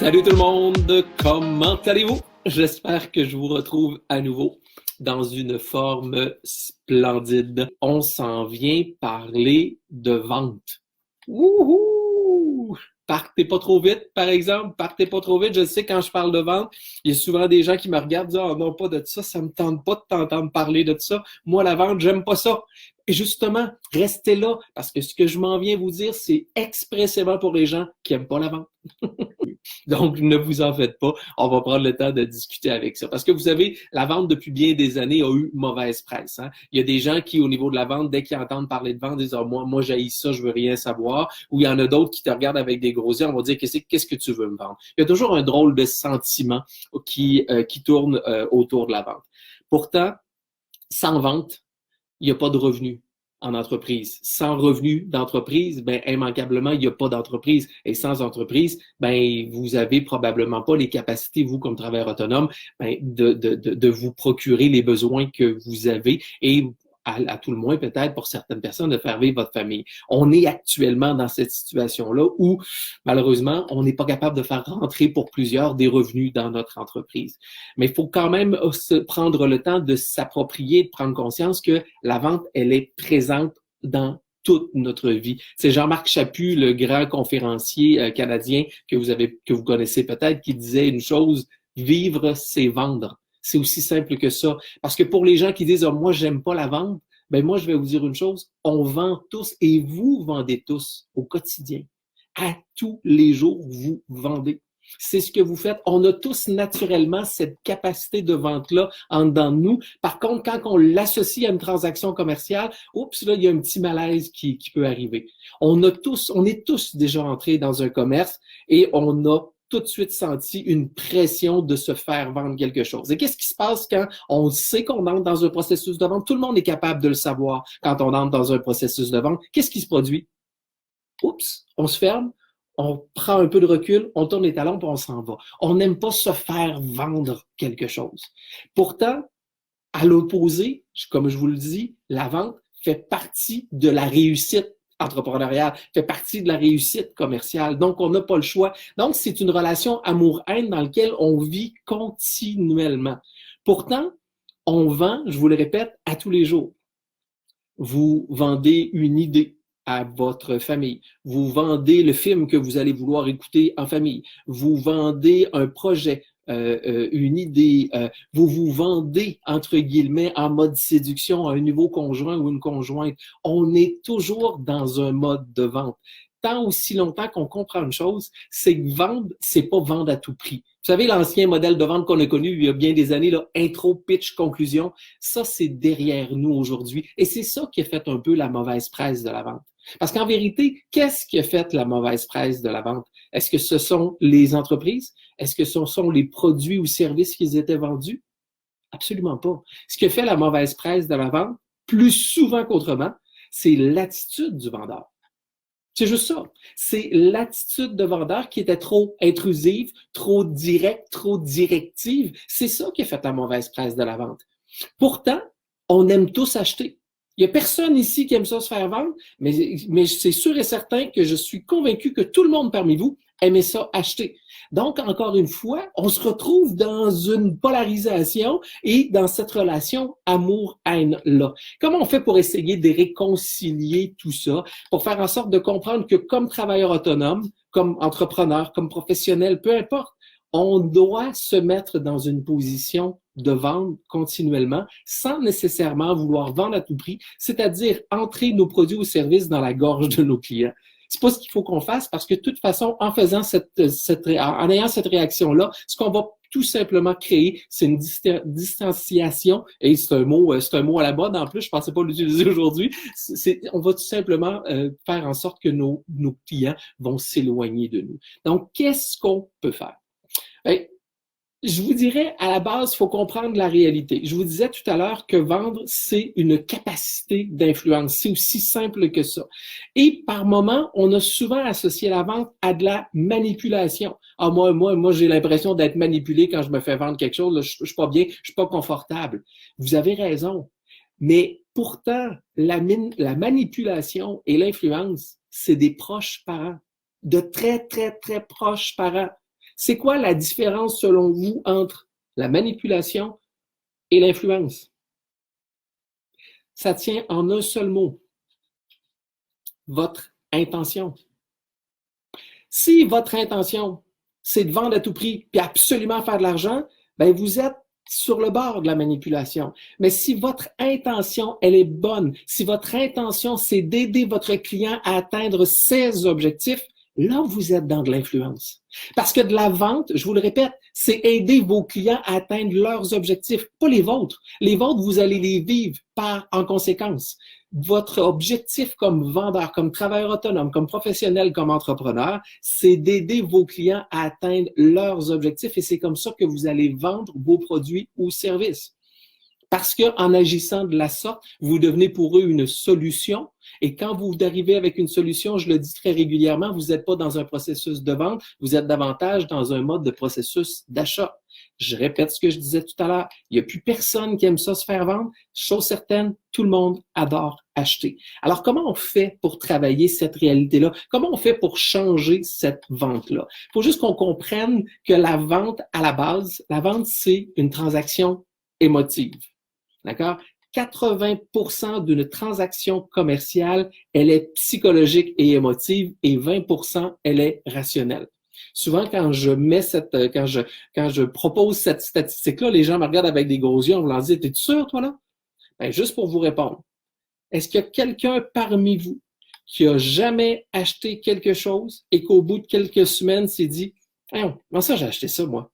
Salut tout le monde, comment allez-vous? J'espère que je vous retrouve à nouveau dans une forme splendide. On s'en vient parler de vente. Wouhou! Partez pas trop vite, par exemple. Partez pas trop vite. Je sais, quand je parle de vente, il y a souvent des gens qui me regardent et disent « Oh non, pas de ça, ça me tente pas de t'entendre parler de ça. Moi, la vente, j'aime pas ça. » Et justement, restez là, parce que ce que je m'en viens vous dire, c'est expressément pour les gens qui aiment pas la vente. Donc, ne vous en faites pas. On va prendre le temps de discuter avec ça. Parce que vous savez, la vente, depuis bien des années, a eu mauvaise presse. Hein? Il y a des gens qui, au niveau de la vente, dès qu'ils entendent parler de vente, disent « Oh, moi, j'haïs ça, je veux rien savoir. » Ou il y en a d'autres qui te regardent avec des gros yeux, on va dire « Qu'est-ce que tu veux me vendre? » Il y a toujours un drôle de sentiment qui tourne autour de la vente. Pourtant, sans vente, il n'y a pas de revenus en entreprise. Sans revenus d'entreprise, ben immanquablement, il n'y a pas d'entreprise. Et sans entreprise, ben vous avez probablement pas les capacités, vous, comme travailleur autonome, ben, de vous procurer les besoins que vous avez et à tout le moins, peut-être, pour certaines personnes, de faire vivre votre famille. On est actuellement dans cette situation-là où, malheureusement, on n'est pas capable de faire rentrer pour plusieurs des revenus dans notre entreprise. Mais il faut quand même prendre le temps de s'approprier, de prendre conscience que la vente, elle est présente dans toute notre vie. C'est Jean-Marc Chaput, le grand conférencier canadien que vous connaissez peut-être, qui disait une chose: vivre, c'est vendre. C'est aussi simple que ça. Parce que pour les gens qui disent « Oh, moi, j'aime pas la vente », ben moi, je vais vous dire une chose, on vend tous et vous vendez tous au quotidien. À tous les jours, vous vendez. C'est ce que vous faites. On a tous naturellement cette capacité de vente-là en dedans de nous. Par contre, quand on l'associe à une transaction commerciale, oups, là, il y a un petit malaise qui peut arriver. On est tous déjà entrés dans un commerce et on a tout de suite senti une pression de se faire vendre quelque chose. Et qu'est-ce qui se passe quand on sait qu'on entre dans un processus de vente? Tout le monde est capable de le savoir quand on entre dans un processus de vente. Qu'est-ce qui se produit? Oups, on se ferme, on prend un peu de recul, on tourne les talons puis on s'en va. On n'aime pas se faire vendre quelque chose. Pourtant, à l'opposé, comme je vous le dis, la vente fait partie de la réussite entrepreneuriale, fait partie de la réussite commerciale. Donc, on n'a pas le choix. Donc, c'est une relation amour-haine dans laquelle on vit continuellement. Pourtant, on vend, je vous le répète, à tous les jours. Vous vendez une idée à votre famille. Vous vendez le film que vous allez vouloir écouter en famille. Vous vendez un projet, une idée. Vous vous vendez, entre guillemets, en mode séduction à un nouveau conjoint ou une conjointe. On est toujours dans un mode de vente. Tant aussi longtemps qu'on comprend une chose, c'est que vendre, c'est pas vendre à tout prix. Vous savez, l'ancien modèle de vente qu'on a connu il y a bien des années, là, intro, pitch, conclusion, ça, c'est derrière nous aujourd'hui. Et c'est ça qui a fait un peu la mauvaise presse de la vente. Parce qu'en vérité, qu'est-ce qui a fait la mauvaise presse de la vente? Est-ce que ce sont les entreprises? Est-ce que ce sont les produits ou services qui étaient vendus? Absolument pas. Ce qui a fait la mauvaise presse de la vente, plus souvent qu'autrement, c'est l'attitude du vendeur. C'est juste ça. C'est l'attitude de vendeur qui était trop intrusive, trop directe, trop directive. C'est ça qui a fait la mauvaise presse de la vente. Pourtant, on aime tous acheter. Il n'y a personne ici qui aime ça se faire vendre, mais c'est sûr et certain que je suis convaincu que tout le monde parmi vous aimait ça acheter. Donc, encore une fois, on se retrouve dans une polarisation et dans cette relation amour-haine-là. Comment on fait pour essayer de réconcilier tout ça, pour faire en sorte de comprendre que comme travailleur autonome, comme entrepreneur, comme professionnel, peu importe, on doit se mettre dans une position de vendre continuellement sans nécessairement vouloir vendre à tout prix, c'est-à-dire entrer nos produits ou services dans la gorge de nos clients. C'est pas ce qu'il faut qu'on fasse parce que de toute façon, en faisant en ayant cette réaction-là, ce qu'on va tout simplement créer, c'est une distanciation, et c'est un mot à la mode en plus, je pensais pas l'utiliser aujourd'hui. On va tout simplement faire en sorte que nos clients vont s'éloigner de nous. Donc, qu'est-ce qu'on peut faire? Bien, je vous dirais, à la base, il faut comprendre la réalité. Je vous disais tout à l'heure que vendre, c'est une capacité d'influence. C'est aussi simple que ça. Et par moment, on a souvent associé la vente à de la manipulation. Ah, moi, j'ai l'impression d'être manipulé quand je me fais vendre quelque chose. Là, je suis pas bien, je suis pas confortable. Vous avez raison. Mais pourtant, la manipulation et l'influence, c'est des proches parents. De très, très, très proches parents. C'est quoi la différence selon vous entre la manipulation et l'influence? Ça tient en un seul mot. Votre intention. Si votre intention, c'est de vendre à tout prix puis absolument faire de l'argent, ben vous êtes sur le bord de la manipulation. Mais si votre intention, elle est bonne, si votre intention, c'est d'aider votre client à atteindre ses objectifs, là, vous êtes dans de l'influence. Parce que de la vente, je vous le répète, c'est aider vos clients à atteindre leurs objectifs, pas les vôtres. Les vôtres, vous allez les vivre en conséquence. Votre objectif comme vendeur, comme travailleur autonome, comme professionnel, comme entrepreneur, c'est d'aider vos clients à atteindre leurs objectifs et c'est comme ça que vous allez vendre vos produits ou services. Parce qu'en agissant de la sorte, vous devenez pour eux une solution. Et quand vous arrivez avec une solution, je le dis très régulièrement, vous n'êtes pas dans un processus de vente, vous êtes davantage dans un mode de processus d'achat. Je répète ce que je disais tout à l'heure, il n'y a plus personne qui aime ça se faire vendre. Chose certaine, tout le monde adore acheter. Alors, comment on fait pour travailler cette réalité-là? Comment on fait pour changer cette vente-là? Il faut juste qu'on comprenne que la vente, à la base, la vente, c'est une transaction émotive. D'accord? 80% d'une transaction commerciale, elle est psychologique et émotive et 20%, elle est rationnelle. Souvent, quand je propose cette statistique-là, les gens me regardent avec des gros yeux, on leur dit, t'es-tu sûr, toi, là? Ben, juste pour vous répondre. Est-ce qu'il y a quelqu'un parmi vous qui a jamais acheté quelque chose et qu'au bout de quelques semaines s'est dit, comment ça j'ai acheté ça, moi?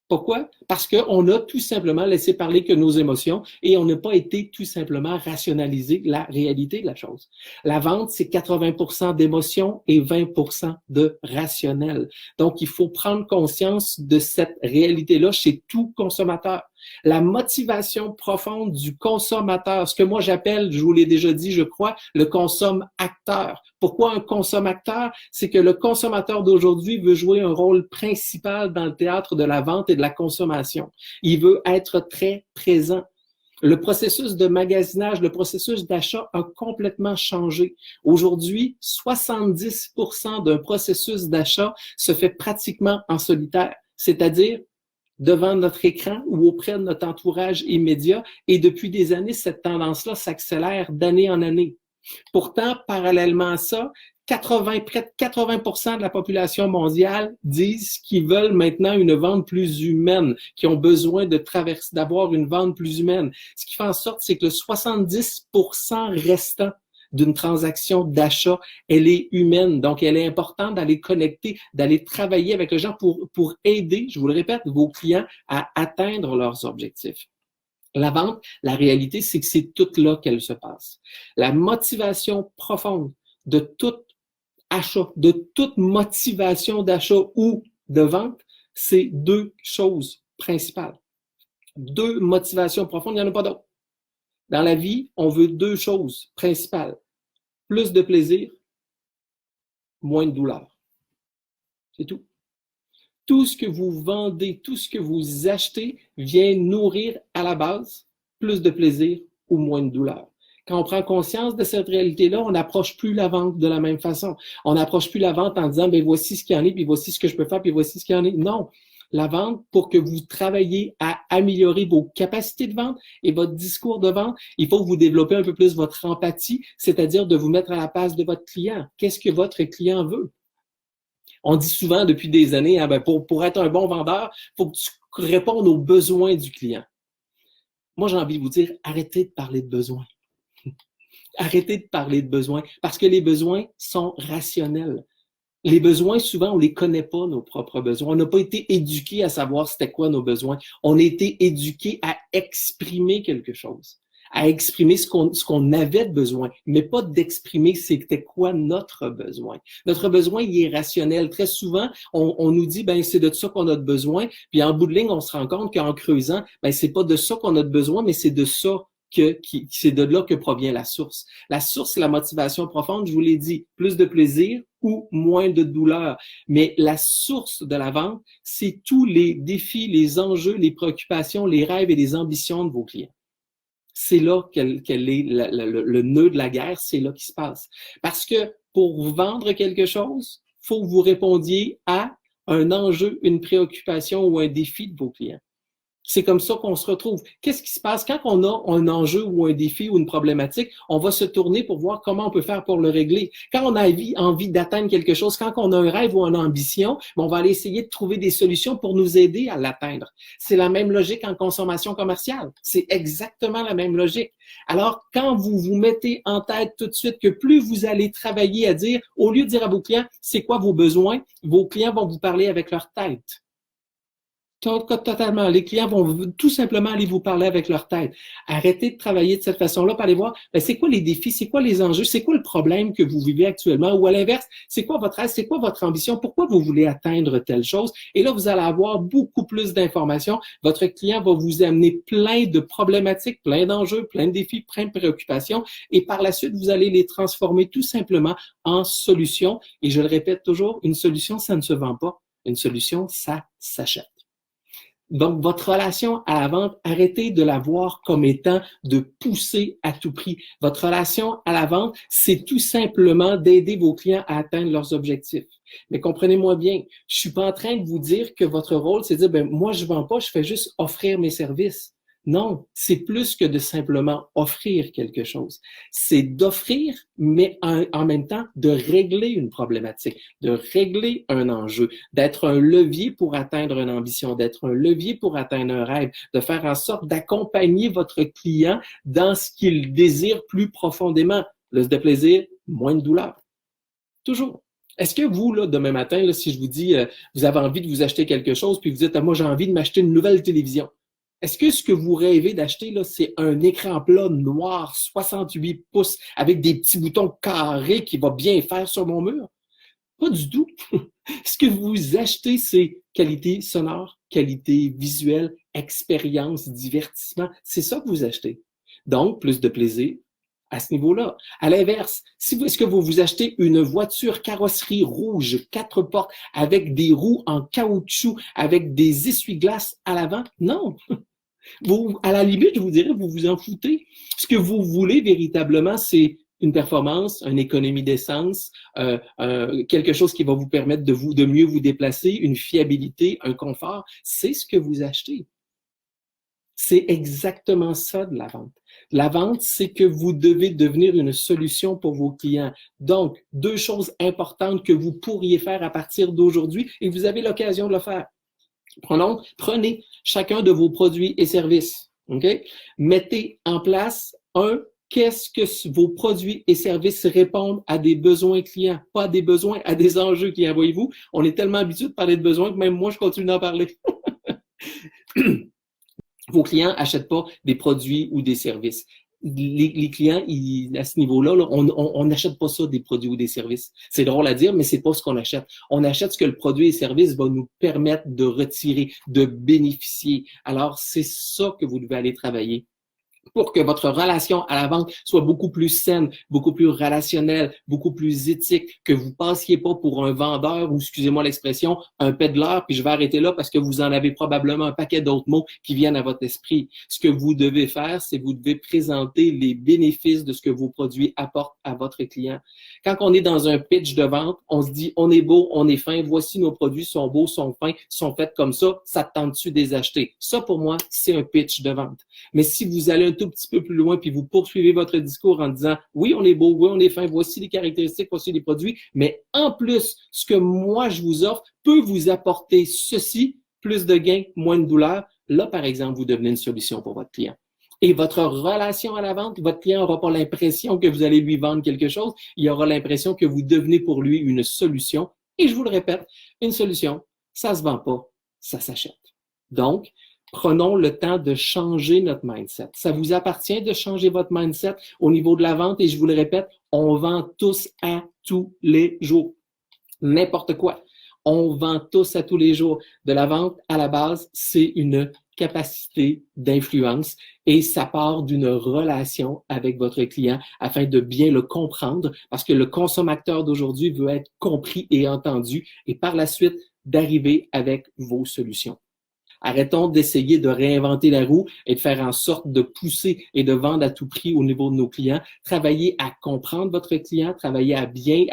Pourquoi? Parce qu'on a tout simplement laissé parler que nos émotions et on n'a pas été tout simplement rationaliser la réalité de la chose. La vente, c'est 80% d'émotions et 20% de rationnel. Donc, il faut prendre conscience de cette réalité-là chez tout consommateur. La motivation profonde du consommateur, ce que moi j'appelle, je vous l'ai déjà dit, je crois, le consomme-acteur. Pourquoi un consomme-acteur? C'est que le consommateur d'aujourd'hui veut jouer un rôle principal dans le théâtre de la vente et de la consommation. Il veut être très présent. Le processus de magasinage, le processus d'achat a complètement changé. Aujourd'hui, 70% d'un processus d'achat se fait pratiquement en solitaire, c'est-à-dire devant notre écran ou auprès de notre entourage immédiat. Et depuis des années, cette tendance-là s'accélère d'année en année. Pourtant, parallèlement à ça, près de 80% de la population mondiale disent qu'ils veulent maintenant une vente plus humaine, qui ont besoin d'avoir une vente plus humaine. Ce qui fait en sorte, c'est que le 70% restant d'une transaction d'achat, elle est humaine. Donc, elle est importante d'aller connecter, d'aller travailler avec les gens pour aider, je vous le répète, vos clients à atteindre leurs objectifs. La vente, la réalité, c'est que c'est tout là qu'elle se passe. La motivation profonde de tout achat, de toute motivation d'achat ou de vente, c'est deux choses principales. Deux motivations profondes, il n'y en a pas d'autres. Dans la vie, on veut deux choses principales. Plus de plaisir, moins de douleur. C'est tout. Tout ce que vous vendez, tout ce que vous achetez vient nourrir à la base plus de plaisir ou moins de douleur. Quand on prend conscience de cette réalité-là, on n'approche plus la vente de la même façon. On n'approche plus la vente en disant, ben voici ce qu'il y en est, puis voici ce que je peux faire, puis voici ce qu'il y en est. Non. La vente, pour que vous travailliez à améliorer vos capacités de vente et votre discours de vente, il faut que vous développez un peu plus votre empathie, c'est-à-dire de vous mettre à la place de votre client. Qu'est-ce que votre client veut? On dit souvent depuis des années, hein, pour être un bon vendeur, il faut que tu répondes aux besoins du client. Moi, j'ai envie de vous dire, arrêtez de parler de besoins. Arrêtez de parler de besoins parce que les besoins sont rationnels. Les besoins, souvent, on ne les connaît pas, nos propres besoins. On n'a pas été éduqués à savoir c'était quoi nos besoins. On a été éduqués à exprimer quelque chose, à exprimer ce qu'on avait de besoin, mais pas d'exprimer c'était quoi notre besoin. Notre besoin, il est rationnel. Très souvent, on nous dit, ben c'est de ça qu'on a besoin, puis en bout de ligne, on se rend compte qu'en creusant, ben c'est pas de ça qu'on a besoin, mais c'est de ça c'est de là que provient la source. La source, c'est la motivation profonde, je vous l'ai dit, plus de plaisir ou moins de douleur. Mais la source de la vente, c'est tous les défis, les enjeux, les préoccupations, les rêves et les ambitions de vos clients. C'est là qu'elle est le nœud de la guerre, c'est là qu'il se passe. Parce que pour vendre quelque chose, il faut que vous répondiez à un enjeu, une préoccupation ou un défi de vos clients. C'est comme ça qu'on se retrouve. Qu'est-ce qui se passe quand on a un enjeu ou un défi ou une problématique? On va se tourner pour voir comment on peut faire pour le régler. Quand on a envie d'atteindre quelque chose, quand on a un rêve ou une ambition, on va aller essayer de trouver des solutions pour nous aider à l'atteindre. C'est la même logique en consommation commerciale. C'est exactement la même logique. Alors, quand vous vous mettez en tête tout de suite que plus vous allez travailler à dire, au lieu de dire à vos clients, c'est quoi vos besoins, vos clients vont vous parler avec leur tête. Totalement. Les clients vont tout simplement aller vous parler avec leur tête. Arrêtez de travailler de cette façon-là pour aller voir, c'est quoi les défis, c'est quoi les enjeux, c'est quoi le problème que vous vivez actuellement, ou à l'inverse, c'est quoi votre rêve, c'est quoi votre ambition, pourquoi vous voulez atteindre telle chose. Et là, vous allez avoir beaucoup plus d'informations. Votre client va vous amener plein de problématiques, plein d'enjeux, plein de défis, plein de préoccupations. Et par la suite, vous allez les transformer tout simplement en solutions. Et je le répète toujours, une solution, ça ne se vend pas. Une solution, ça s'achète. Donc, votre relation à la vente, arrêtez de la voir comme étant de pousser à tout prix. Votre relation à la vente, c'est tout simplement d'aider vos clients à atteindre leurs objectifs. Mais comprenez-moi bien, je suis pas en train de vous dire que votre rôle, c'est de dire, moi, je vends pas, je fais juste offrir mes services. Non, c'est plus que de simplement offrir quelque chose. C'est d'offrir, mais en même temps, de régler une problématique, de régler un enjeu, d'être un levier pour atteindre une ambition, d'être un levier pour atteindre un rêve, de faire en sorte d'accompagner votre client dans ce qu'il désire plus profondément. Plus de plaisir, moins de douleur. Toujours. Est-ce que vous, là, demain matin, là, si je vous dis, vous avez envie de vous acheter quelque chose, puis vous dites, moi, j'ai envie de m'acheter une nouvelle télévision. Est-ce que ce que vous rêvez d'acheter, là, c'est un écran plat noir 68 pouces avec des petits boutons carrés qui va bien faire sur mon mur? Pas du tout. Ce que vous achetez, c'est qualité sonore, qualité visuelle, expérience, divertissement. C'est ça que vous achetez. Donc, plus de plaisir à ce niveau-là. À l'inverse, est-ce que vous achetez une voiture carrosserie rouge, 4 portes, avec des roues en caoutchouc, avec des essuie-glaces à l'avant? Non. Vous, à la limite, je vous dirais, vous vous en foutez. Ce que vous voulez véritablement, c'est une performance, une économie d'essence, quelque chose qui va vous permettre de mieux vous déplacer, une fiabilité, un confort. C'est ce que vous achetez. C'est exactement ça de la vente. La vente, c'est que vous devez devenir une solution pour vos clients. Donc, 2 choses importantes que vous pourriez faire à partir d'aujourd'hui et vous avez l'occasion de le faire. Prenez chacun de vos produits et services. Okay? Mettez en place qu'est-ce que vos produits et services répondent à des besoins clients, pas à des besoins, à des enjeux clients. Voyez-vous, on est tellement habitué de parler de besoins que même moi, je continue d'en parler. Vos clients n'achètent pas des produits ou des services. Les clients, à ce niveau-là, là, on n'achète pas ça, des produits ou des services. C'est drôle à dire, mais c'est pas ce qu'on achète. On achète ce que le produit et service va nous permettre de retirer, de bénéficier. Alors, c'est ça que vous devez aller travailler pour que votre relation à la vente soit beaucoup plus saine, beaucoup plus relationnelle, beaucoup plus éthique, que vous passiez pas pour un vendeur ou, excusez-moi l'expression, un pédaleur, puis je vais arrêter là parce que vous en avez probablement un paquet d'autres mots qui viennent à votre esprit. Ce que vous devez faire, c'est que vous devez présenter les bénéfices de ce que vos produits apportent à votre client. Quand on est dans un pitch de vente, on se dit, on est beau, on est fin, voici nos produits sont beaux, sont fins, sont faits comme ça te tente-tu de les acheter? Ça, pour moi, c'est un pitch de vente. Mais si vous allez un tout petit peu plus loin puis vous poursuivez votre discours en disant oui, on est beau, oui, on est fin, voici les caractéristiques, voici les produits, mais en plus, ce que moi je vous offre peut vous apporter ceci, plus de gains, moins de douleur. Là, par exemple, vous devenez une solution pour votre client. Et votre relation à la vente, votre client n'aura pas l'impression que vous allez lui vendre quelque chose, il aura l'impression que vous devenez pour lui une solution. Et je vous le répète, une solution, ça se vend pas, ça s'achète. Donc, prenons le temps de changer notre mindset. Ça vous appartient de changer votre mindset au niveau de la vente et je vous le répète, on vend tous à tous les jours. N'importe quoi. On vend tous à tous les jours. De la vente, à la base, c'est une capacité d'influence et ça part d'une relation avec votre client afin de bien le comprendre parce que le consommateur d'aujourd'hui veut être compris et entendu et par la suite d'arriver avec vos solutions. Arrêtons d'essayer de réinventer la roue et de faire en sorte de pousser et de vendre à tout prix au niveau de nos clients. Travaillez à comprendre votre client, travaillez à bien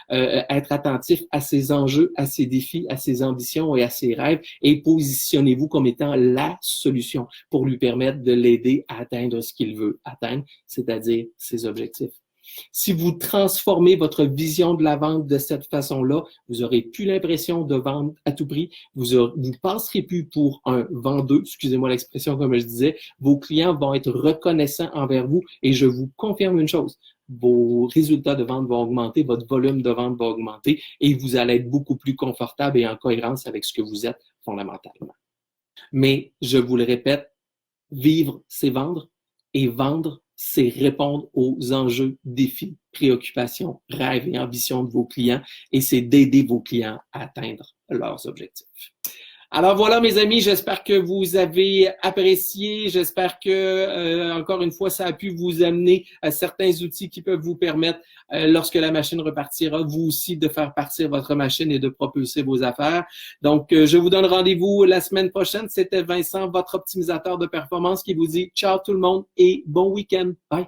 être attentif à ses enjeux, à ses défis, à ses ambitions et à ses rêves et positionnez-vous comme étant la solution pour lui permettre de l'aider à atteindre ce qu'il veut atteindre, c'est-à-dire ses objectifs. Si vous transformez votre vision de la vente de cette façon-là, vous aurez plus l'impression de vendre à tout prix. Vous passerez plus pour un vendeur, excusez-moi l'expression comme je disais. Vos clients vont être reconnaissants envers vous et je vous confirme une chose. Vos résultats de vente vont augmenter, votre volume de vente va augmenter et vous allez être beaucoup plus confortable et en cohérence avec ce que vous êtes fondamentalement. Mais, je vous le répète, vivre, c'est vendre et vendre, c'est répondre aux enjeux, défis, préoccupations, rêves et ambitions de vos clients et c'est d'aider vos clients à atteindre leurs objectifs. Alors voilà mes amis, j'espère que vous avez apprécié, j'espère que encore une fois ça a pu vous amener à certains outils qui peuvent vous permettre lorsque la machine repartira, vous aussi de faire partir votre machine et de propulser vos affaires. Donc je vous donne rendez-vous la semaine prochaine, c'était Vincent, votre optimisateur de performance qui vous dit ciao tout le monde et bon week-end, bye!